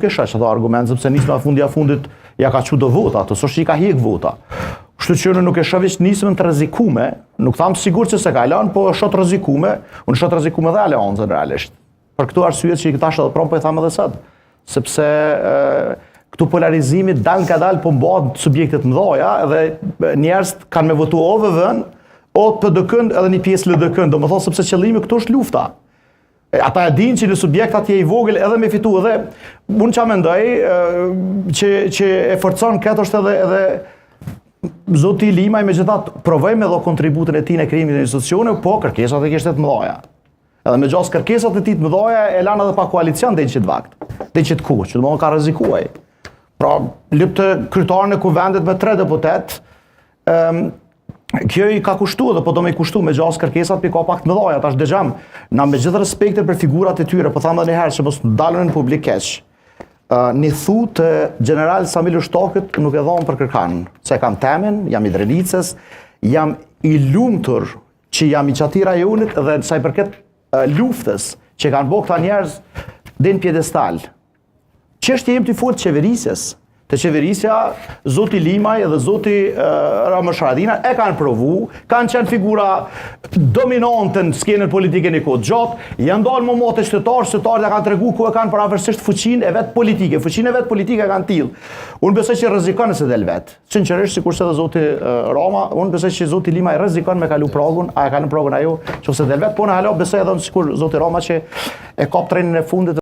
Kisha që ato argument, sepse nisma fundja fundit ja ka që do vota, ato s'është që i ka hjek vota. Kështu që unë nuk e shoh veç nismën të rrezikume, nuk tham sigur që se ka lënë, po shoh të rrezikume, unë shoh të rrezikume dhe aleancën realisht. Për këto arsyet që i tash edhe prom po i tham edhe sot, sepse këtu polarizimi dal ka dal po bëhen subjekte të mëdha edhe njerëz kanë me votu o VV-n o PDK-n edhe një pjesë LDK-n, domethënë sepse qëllimi këtu është lufta. Ata e dinë që në subjekt atje i vogël edhe me fitu edhe unë qa mendoj që e forcon këtë është edhe Zoti Limaj me gjithat provoj me do kontributin e ti në krijimit e institucione, po kërkesat e kishte të mëdha. Edhe me gjas kërkesat e ti të mëdha e lanë edhe pa koalicion dhe në qitë vakt, dhe në qitë ku, që të mëdha ka rrezikuaj. Pra, lyp të kryetarën e kuvendit me 3 deputet, kjo i ka kushtu dhe po do me i kushtu me gjas kërkesat për ka pak të mëdha, tash dëgjam, na me gjithë respektin për figurat e tyre, po thamë dhe njëherë që mos dalën në publik keq. Një thu të general Samil Ushtokët nuk e dhonë për kërkan, se kam temin, jam i Drenicës, jam i lumtur që jam i qati rajonit dhe sa i përket luftës që kanë bo këta njerëz dhe në pjedestal. Çështja jem të folë të qeverisjes, të qeverisja, Zoti Limaj dhe Zoti Ramësh Haradinaj e kanë provu, kanë qenë figura dominante në skenën politike në kohë gjatë, janë dalë më motë shtetarët e kanë tregu ku e kanë pavarësisht fuqinë e vetë politike. Fuqinë e vetë politike kanë tillë. Unë besoj që rrezikon nëse del vetë. Sinqerisht, sikurse edhe Zoti Rama, unë besoj që Zoti Limaj rrezikon me kalu pragun, a e ka në pragun ajo, nëse del vetë, po në hala besoj edhe sikur Zoti Rama që e kap trenin e fundit